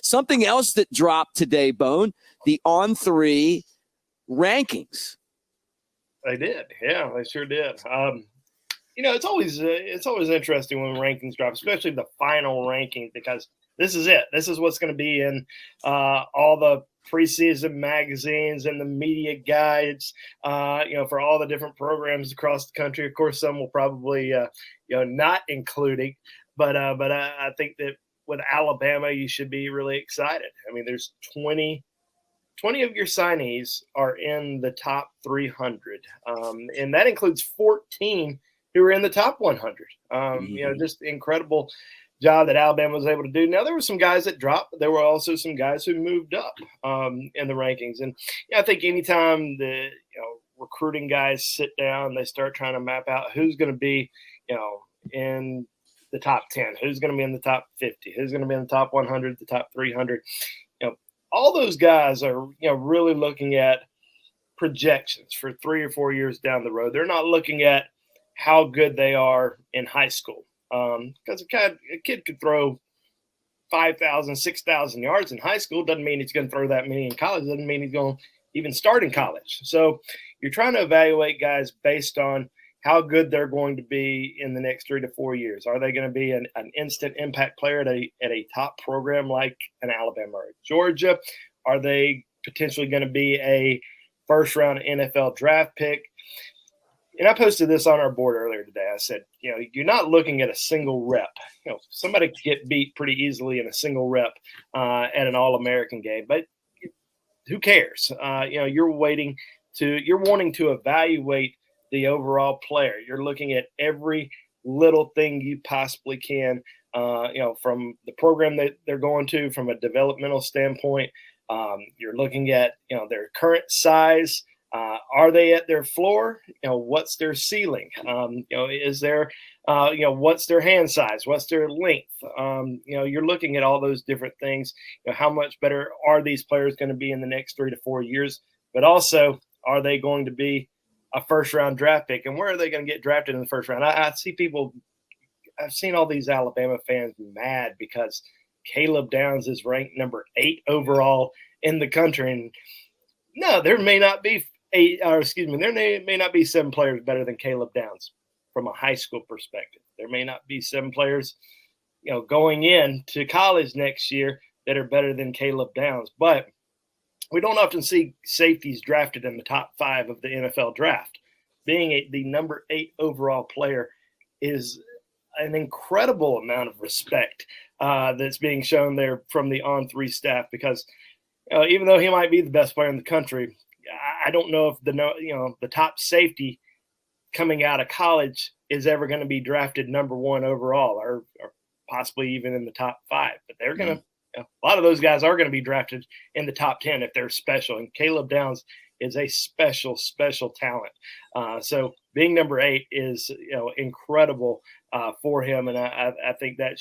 Something else that dropped today, Bone, the On3 rankings. They did. Yeah, they sure did. It's always interesting when rankings drop, especially the final ranking, because this is it. This is what's going to be in all the preseason magazines and the media guides, for all the different programs across the country. Of course, some will probably, not including, but I think that with Alabama, you should be really excited. I mean, there's 20 of your signees are in the top 300, and that includes 14 who are in the top 100. Just incredible job that Alabama was able to do. Now, there were some guys that dropped, but there were also some guys who moved up in the rankings. And I think anytime the recruiting guys sit down, they start trying to map out who's going to be, in the top 10, who's going to be in the top 50, who's going to be in the top 100, the top 300. All those guys are, really looking at projections for 3 or 4 years down the road. They're not looking at how good they are in high school. Because a kid could throw 5,000, 6,000 yards in high school. Doesn't mean he's going to throw that many in college. Doesn't mean he's going to even start in college. So you're trying to evaluate guys based on how good they're going to be in the next 3 to 4 years. Are they going to be an instant impact player at a top program like an Alabama or Georgia? Are they potentially going to be a first-round NFL draft pick? And I posted this on our board earlier today. I said, you're not looking at a single rep. Somebody could get beat pretty easily in a single rep at an All-American game, but who cares? You're wanting to evaluate the overall player. You're looking at every little thing you possibly can, from the program that they're going to, from a developmental standpoint. You're looking at, their current size. Are they at their floor? What's their ceiling? Is there, what's their hand size? What's their length? You're looking at all those different things. How much better are these players going to be in the next 3 to 4 years? But also, are they going to be a first-round draft pick? And where are they going to get drafted in the first round? I've seen all these Alabama fans mad because Caleb Downs is ranked number 8 overall in the country. And no, there may not be 7 players better than Caleb Downs from a high school perspective. There may not be 7 players, going into college next year that are better than Caleb Downs. But we don't often see safeties drafted in the top 5 of the NFL draft. Being the number 8 overall player is an incredible amount of respect that's being shown there from the On3 staff, because even though he might be the best player in the country, I don't know if the top safety coming out of college is ever going to be drafted number 1 overall, or possibly even in the top 5. But they're going to. A lot of those guys are going to be drafted in the top 10 if they're special. And Caleb Downs is a special, special talent. So being number 8 is, incredible for him. And I think that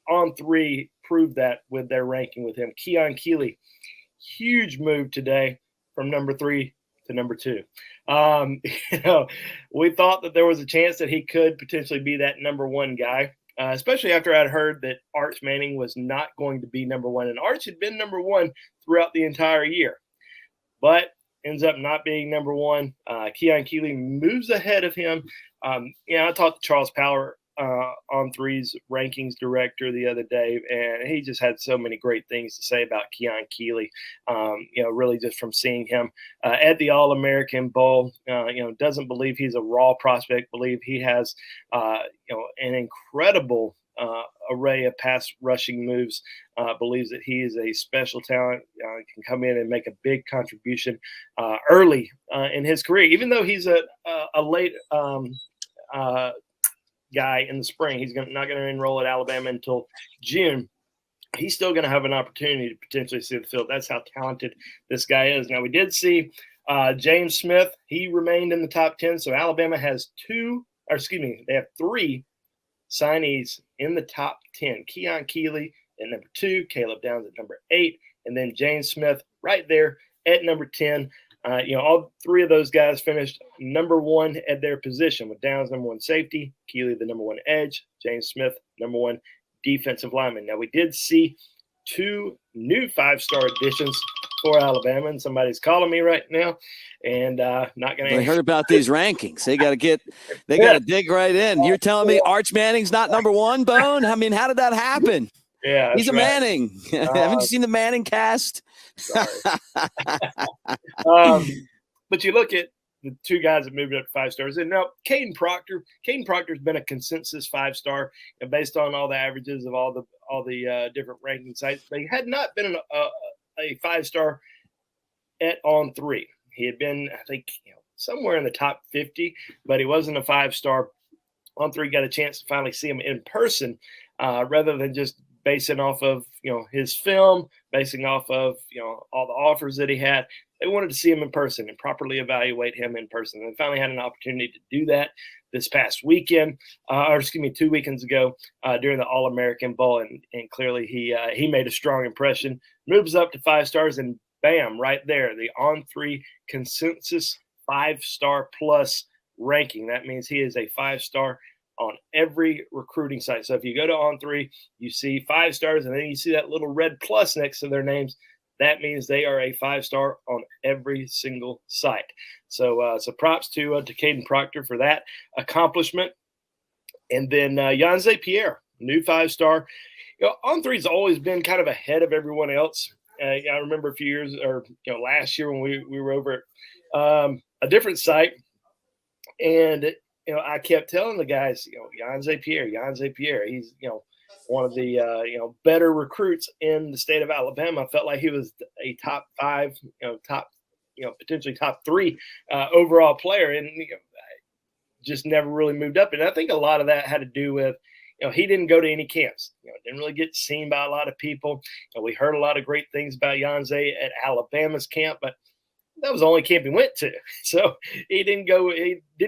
On3 proved that with their ranking with him. Keon, Keeley, huge move today from number 3 to number 2. We thought that there was a chance that he could potentially be that number 1 guy. Especially after I'd heard that Arch Manning was not going to be number 1. And Arch had been number 1 throughout the entire year, but ends up not being number 1. Keon Keeley moves ahead of him. I talked to Charles Power, On3's rankings director, the other day, and he just had so many great things to say about Keon Keeley. Really just from seeing him at the All-American Bowl, doesn't believe he's a raw prospect, believe he has, an incredible array of pass rushing moves, believes that he is a special talent, can come in and make a big contribution early in his career, even though he's a late guy in the spring. He's not going to enroll at Alabama until June. He's still going to have an opportunity to potentially see the field. That's how talented this guy is. Now, we did see James Smith. He remained in the top 10. So Alabama has they have 3 signees in the top 10. Keon Keeley at number 2, Caleb Downs at number 8, and then James Smith right there at number 10. All 3 of those guys finished number 1 at their position, with Downs number 1 safety, Keeley the number 1 edge, James Smith number 1 defensive lineman. Now, we did see 2 new 5-star additions for Alabama. And somebody's calling me right now, and not going to. They heard about these rankings. They got to dig right in. You're telling me Arch Manning's not number 1, Bone? I mean, how did that happen? Yeah, he's a right. Manning. Haven't you seen the Manning cast? Sorry. But you look at the 2 guys that moved up to 5 stars, and now Caden Proctor's been a consensus 5-star, and based on all the averages of all the different ranking sites, but he had not been a 5-star at On3. He had been, I think, somewhere in the top 50, but he wasn't a 5-star. On3 got a chance to finally see him in person, rather than just basing off of his film, basing off of all the offers that he had. They wanted to see him in person and properly evaluate him in person. And finally had an opportunity to do that this past weekend, 2 weekends ago, during the All-American Bowl, and clearly he made a strong impression. Moves up to 5 stars, and bam, right there, the On3 consensus 5-star plus ranking. That means he is a 5-star on every recruiting site. So if you go to On3, you see 5 stars, and then you see that little red plus next to their names. That means they are a 5-star on every single site. So props to Caden Proctor for that accomplishment. And then Yanze Pierre, new 5-star. On3's always been kind of ahead of everyone else. I remember a few years, or last year when we were over at a different site, and I kept telling the guys, Yanze Pierre, he's one of the better recruits in the state of Alabama. I felt like he was a top 5, potentially top 3 overall player, and just never really moved up. And I think a lot of that had to do with he didn't go to any camps. Didn't really get seen by a lot of people. We heard a lot of great things about Yanze at Alabama's camp, but that was the only camp he went to. So he didn't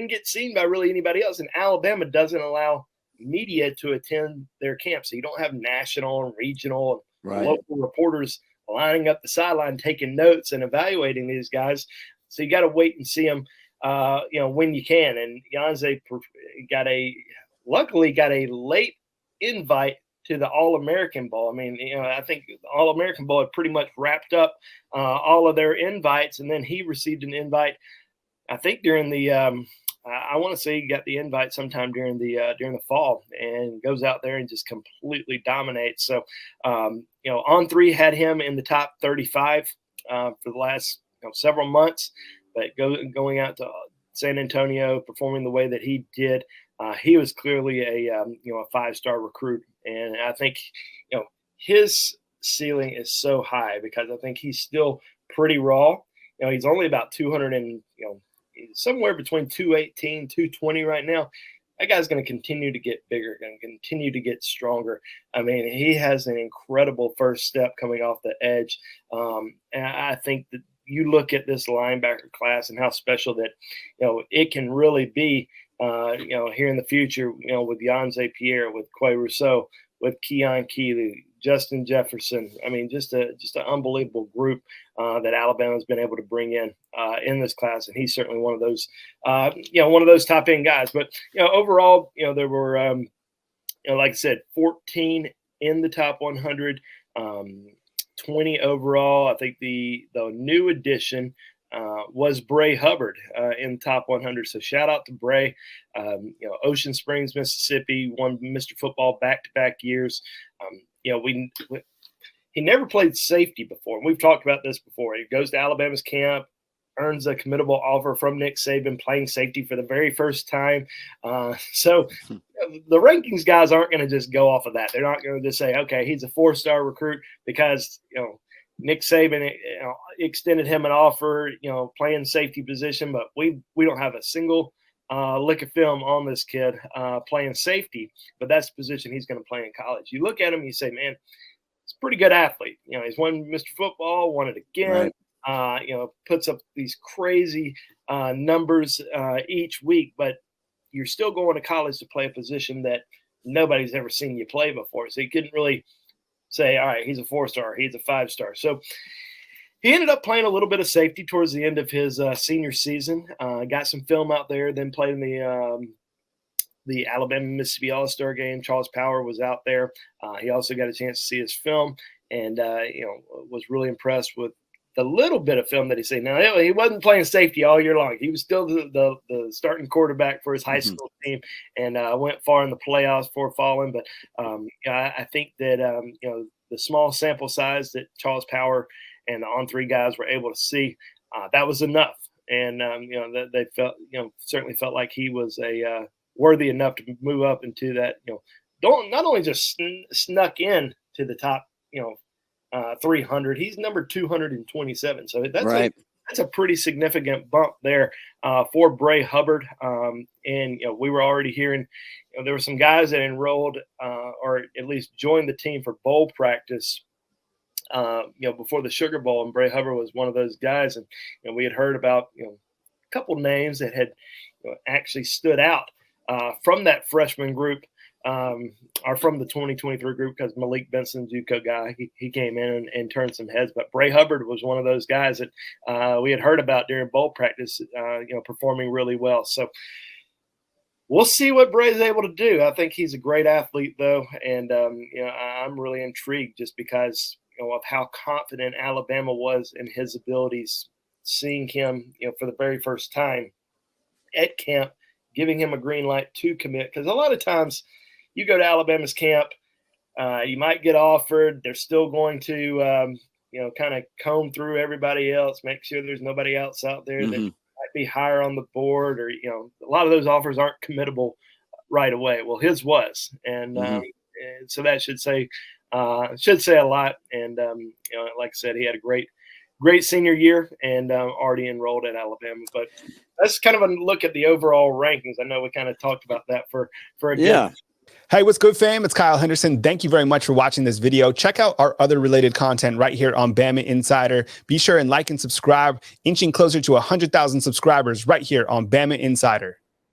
get seen by really anybody else. And Alabama doesn't allow media to attend their camps. So you don't have national and regional and local reporters lining up the sideline, taking notes and evaluating these guys. So you got to wait and see them, when you can. And Yanze luckily got a late invite to the All-American Bowl. I mean, I think the All-American Bowl had pretty much wrapped up all of their invites, and then he received an invite, I think during the I want to say he got the invite sometime during the fall, and goes out there and just completely dominates. So, On3 had him in the top 35 for the last several months, but going out to San Antonio, performing the way that he did, he was clearly a 5-star recruit. And I think, his ceiling is so high because I think he's still pretty raw. He's only about 200 and, somewhere between 218, 220 right now. That guy's going to continue to get bigger, going to continue to get stronger. I mean, he has an incredible first step coming off the edge. And I think that you look at this linebacker class and how special that, it can really be, here in the future, with Yanze Pierre, with Quay Rousseau, with Keon, Keeley, Justin Jefferson. I mean, just an unbelievable group that Alabama's been able to bring in this class, and he's certainly one of those, one of those top end guys. But overall, there were, like I said, 14 in the top 100, 20 overall. I think the new addition was Bray Hubbard in the top 100. So shout out to Bray. Ocean Springs, Mississippi, won Mr. Football back-to-back years. He never played safety before. And we've talked about this before. He goes to Alabama's camp, earns a committable offer from Nick Saban, playing safety for the very first time. So the rankings guys aren't going to just go off of that. They're not going to just say, okay, he's a 4-star recruit because, Nick Saban extended him an offer, playing safety position, but we don't have a single lick of film on this kid playing safety, but that's the position he's going to play in college. You look at him, you say, man, he's a pretty good athlete. He's won Mr. Football, won it again. Right. Puts up these crazy numbers each week, but you're still going to college to play a position that nobody's ever seen you play before. So you couldn't really say, all right, he's a 4-star, he's a 5-star. So he ended up playing a little bit of safety towards the end of his senior season. Got some film out there, then played in the Alabama-Mississippi All-Star game. Charles Power was out there. He also got a chance to see his film. and was really impressed with the little bit of film that he's seen. Now, he wasn't playing safety all year long. He was still the starting quarterback for his high school team, and went far in the playoffs before falling. But I think that the small sample size that Charles Power and the On3 guys were able to see, that was enough. And that they felt, certainly felt like he was a worthy enough to move up into that. Not only just snuck in to the top, 300. He's number 227. So that's right. That's a pretty significant bump there for Bray Hubbard. And we were already hearing there were some guys that enrolled or at least joined the team for bowl practice before the Sugar Bowl, and Bray Hubbard was one of those guys. And we had heard about a couple names that had actually stood out from that freshman group. Are from the 2023 group, because Malik Benson, JUCO guy, he came in and turned some heads. But Bray Hubbard was one of those guys that we had heard about during bowl practice, performing really well. So we'll see what Bray's able to do. I think he's a great athlete, though, and I'm really intrigued just because of how confident Alabama was in his abilities, seeing him for the very first time at camp, giving him a green light to commit. Because a lot of times you go to Alabama's camp, you might get offered. They're still going to, kind of comb through everybody else, make sure there's nobody else out there that might be higher on the board, or, a lot of those offers aren't committable right away. Well, his was. And so that should say a lot. And, like I said, he had a great senior year and already enrolled at Alabama. But that's kind of a look at the overall rankings. I know we kind of talked about that for a day. Hey, what's good, fam? It's Kyle Henderson. Thank you very much for watching this video. Check out our other related content right here on Bama Insider. Be sure and like and subscribe, inching closer to 100,000 subscribers right here on Bama Insider.